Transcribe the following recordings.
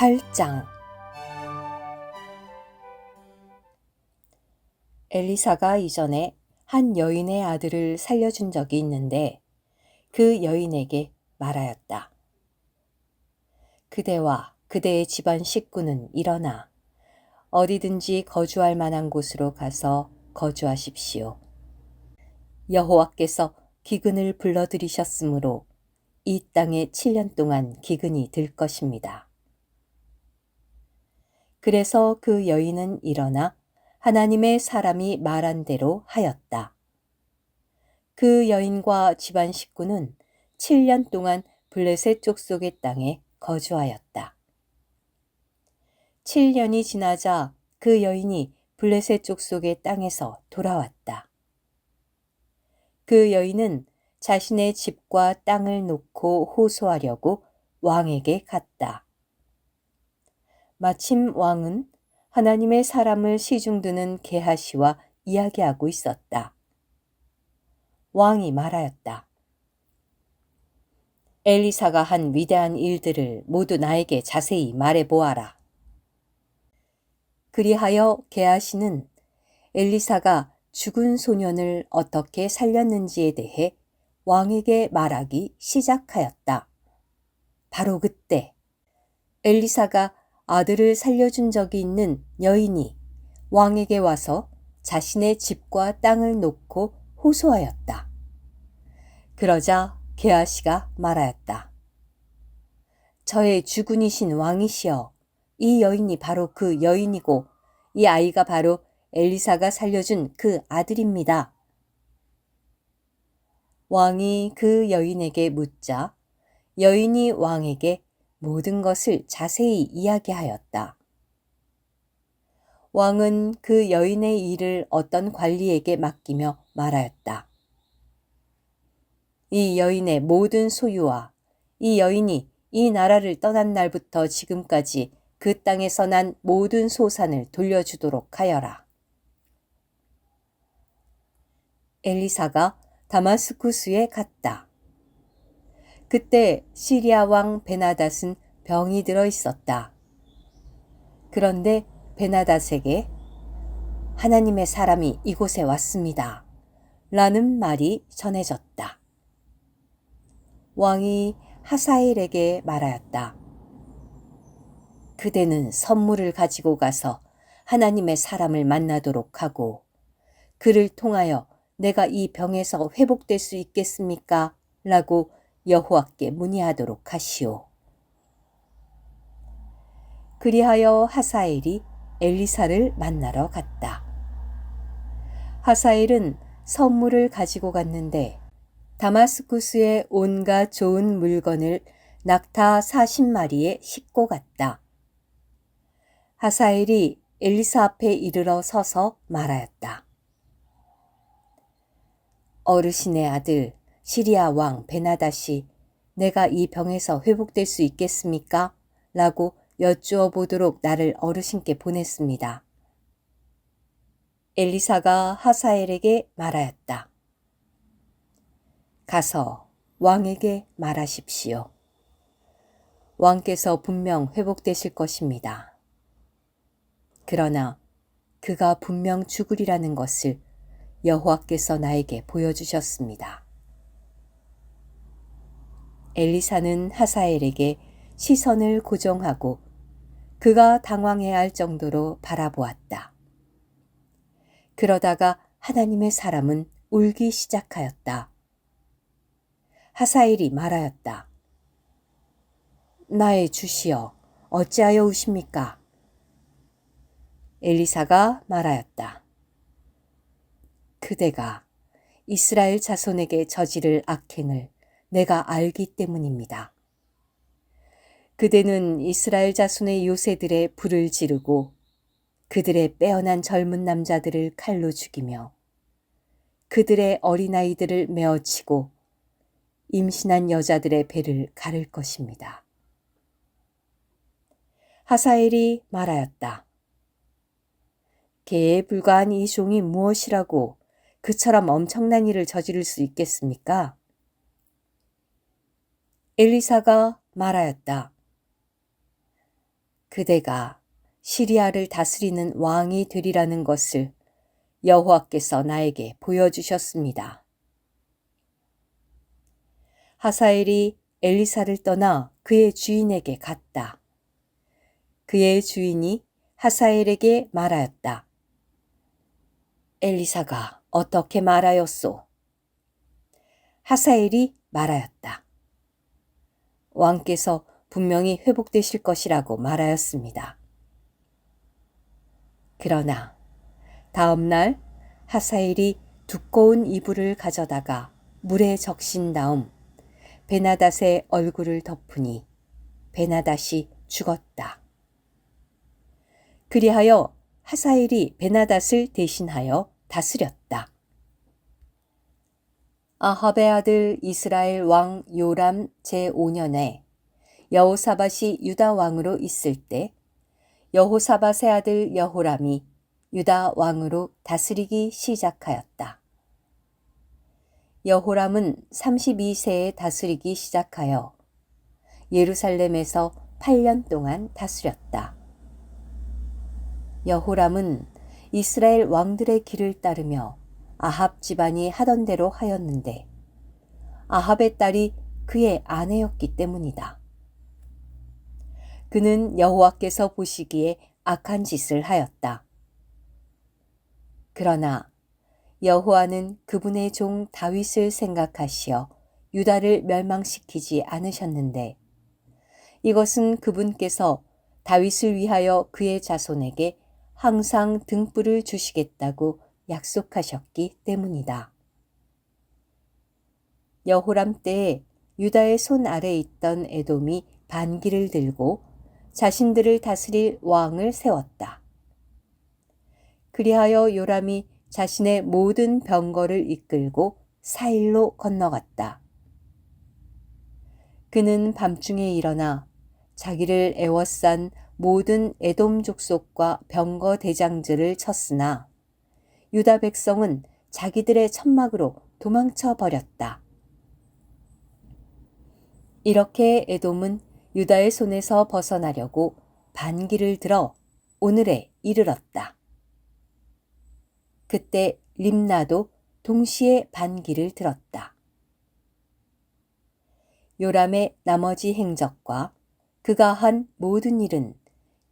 8장. 엘리사가 이전에 한 여인의 아들을 살려준 적이 있는데 그 여인에게 말하였다. 그대와 그대의 집안 식구는 일어나 어디든지 거주할 만한 곳으로 가서 거주하십시오. 여호와께서 기근을 불러들이셨으므로 이 땅에 7년 동안 기근이 들 것입니다. 그래서 그 여인은 일어나 하나님의 사람이 말한 대로 하였다. 그 여인과 집안 식구는 7년 동안 블레셋 족속의 땅에 거주하였다. 7년이 지나자 그 여인이 블레셋 족속의 땅에서 돌아왔다. 그 여인은 자신의 집과 땅을 놓고 호소하려고 왕에게 갔다. 마침 왕은 하나님의 사람을 시중드는 게하시와 이야기하고 있었다. 왕이 말하였다. 엘리사가 한 위대한 일들을 모두 나에게 자세히 말해보아라. 그리하여 게하시는 엘리사가 죽은 소년을 어떻게 살렸는지에 대해 왕에게 말하기 시작하였다. 바로 그때 엘리사가 아들을 살려준 적이 있는 여인이 왕에게 와서 자신의 집과 땅을 놓고 호소하였다. 그러자 게하시가 말하였다. 저의 주군이신 왕이시여, 이 여인이 바로 그 여인이고 이 아이가 바로 엘리사가 살려준 그 아들입니다. 왕이 그 여인에게 묻자 여인이 왕에게 모든 것을 자세히 이야기하였다. 왕은 그 여인의 일을 어떤 관리에게 맡기며 말하였다. 이 여인의 모든 소유와 이 여인이 이 나라를 떠난 날부터 지금까지 그 땅에서 난 모든 소산을 돌려주도록 하여라. 엘리사가 다마스쿠스에 갔다. 그때 시리아 왕 베나닷은 병이 들어 있었다. 그런데 베나닷에게 하나님의 사람이 이곳에 왔습니다. 라는 말이 전해졌다. 왕이 하사엘에게 말하였다. 그대는 선물을 가지고 가서 하나님의 사람을 만나도록 하고 그를 통하여 내가 이 병에서 회복될 수 있겠습니까? 라고 여호와께 문의하도록 하시오. 그리하여 하사엘이 엘리사를 만나러 갔다. 하사엘은 선물을 가지고 갔는데 다마스쿠스의 온갖 좋은 물건을 낙타 40마리에 싣고 갔다. 하사엘이 엘리사 앞에 이르러 서서 말하였다. 어르신의 아들 시리아 왕 베나닷이 내가 이 병에서 회복될 수 있겠습니까? 라고 여쭈어 보도록 나를 어르신께 보냈습니다. 엘리사가 하사엘에게 말하였다. 가서 왕에게 말하십시오. 왕께서 분명 회복되실 것입니다. 그러나 그가 분명 죽으리라는 것을 여호와께서 나에게 보여주셨습니다. 엘리사는 하사엘에게 시선을 고정하고 그가 당황해야 할 정도로 바라보았다. 그러다가 하나님의 사람은 울기 시작하였다. 하사엘이 말하였다. 나의 주시여, 어찌하여 우십니까? 엘리사가 말하였다. 그대가 이스라엘 자손에게 저지를 악행을 내가 알기 때문입니다. 그대는 이스라엘 자손의 요새들의 불을 지르고 그들의 빼어난 젊은 남자들을 칼로 죽이며 그들의 어린아이들을 메어치고 임신한 여자들의 배를 가를 것입니다. 하사엘이 말하였다. 개에 불과한 이 종이 무엇이라고 그처럼 엄청난 일을 저지를 수 있겠습니까? 엘리사가 말하였다. 그대가 시리아를 다스리는 왕이 되리라는 것을 여호와께서 나에게 보여주셨습니다. 하사엘이 엘리사를 떠나 그의 주인에게 갔다. 그의 주인이 하사엘에게 말하였다. 엘리사가 어떻게 말하였소? 하사엘이 말하였다. 왕께서 분명히 회복되실 것이라고 말하였습니다. 그러나 다음 날 하사엘이 두꺼운 이불을 가져다가 물에 적신 다음 베나닷의 얼굴을 덮으니 베나닷이 죽었다. 그리하여 하사엘이 베나닷을 대신하여 다스렸다. 아합의 아들 이스라엘 왕 요람 제5년에 여호사밧이 유다 왕으로 있을 때 여호사밧의 아들 여호람이 유다 왕으로 다스리기 시작하였다. 여호람은 32세에 다스리기 시작하여 예루살렘에서 8년 동안 다스렸다. 여호람은 이스라엘 왕들의 길을 따르며 아합 집안이 하던 대로 하였는데 아합의 딸이 그의 아내였기 때문이다. 그는 여호와께서 보시기에 악한 짓을 하였다. 그러나 여호와는 그분의 종 다윗을 생각하시어 유다를 멸망시키지 않으셨는데 이것은 그분께서 다윗을 위하여 그의 자손에게 항상 등불을 주시겠다고 약속하셨기 때문이다. 여호람 때에 유다의 손 아래에 있던 에돔이 반기를 들고 자신들을 다스릴 왕을 세웠다. 그리하여 요람이 자신의 모든 병거를 이끌고 사일로 건너갔다. 그는 밤중에 일어나 자기를 애워싼 모든 에돔 족속과 병거 대장들을 쳤으나 유다 백성은 자기들의 천막으로 도망쳐 버렸다. 이렇게 에돔은 유다의 손에서 벗어나려고 반기를 들어 오늘에 이르렀다. 그때 림나도 동시에 반기를 들었다. 요람의 나머지 행적과 그가 한 모든 일은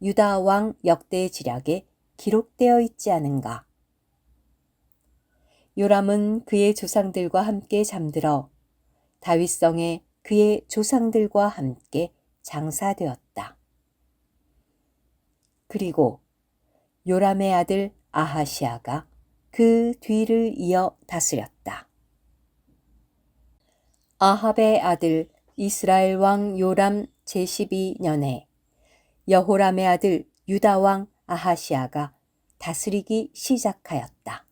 유다 왕 역대지략에 기록되어 있지 않은가. 요람은 그의 조상들과 함께 잠들어 다윗성에 그의 조상들과 함께 장사되었다. 그리고 요람의 아들 아하시아가 그 뒤를 이어 다스렸다. 아합의 아들 이스라엘 왕 요람 제12년에 여호람의 아들 유다 왕 아하시아가 다스리기 시작하였다.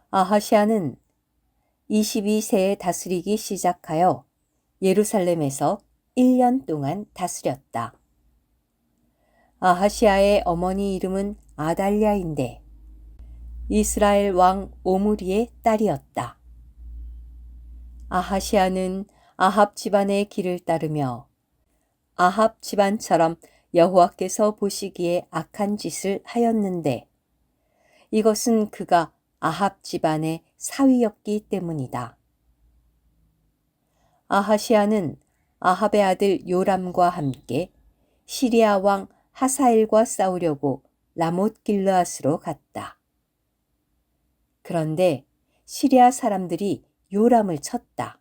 아하시아는 22세에 다스리기 시작하여 예루살렘에서 1년 동안 다스렸다. 아하시아의 어머니 이름은 아달랴인데 이스라엘 왕 오므리의 딸이었다. 아하시아는 아합 집안의 길을 따르며 아합 집안처럼 여호와께서 보시기에 악한 짓을 하였는데 이것은 그가 아합 집안의 사위였기 때문이다. 아하시아는 아합의 아들 요람과 함께 시리아 왕 하사엘과 싸우려고 라못 길르앗으로 갔다. 그런데 시리아 사람들이 요람을 쳤다.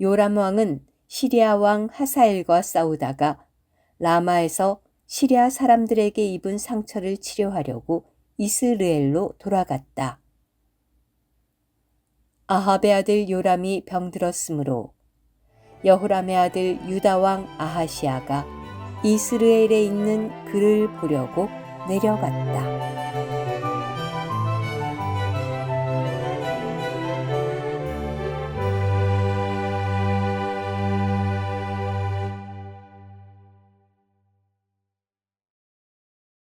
요람 왕은 시리아 왕 하사엘과 싸우다가 라마에서 시리아 사람들에게 입은 상처를 치료하려고 이스르엘로 돌아갔다. 아합의 아들 요람이 병들었으므로 여호람의 아들 유다 왕 아하시아가 이스르엘에 있는 그를 보려고 내려갔다.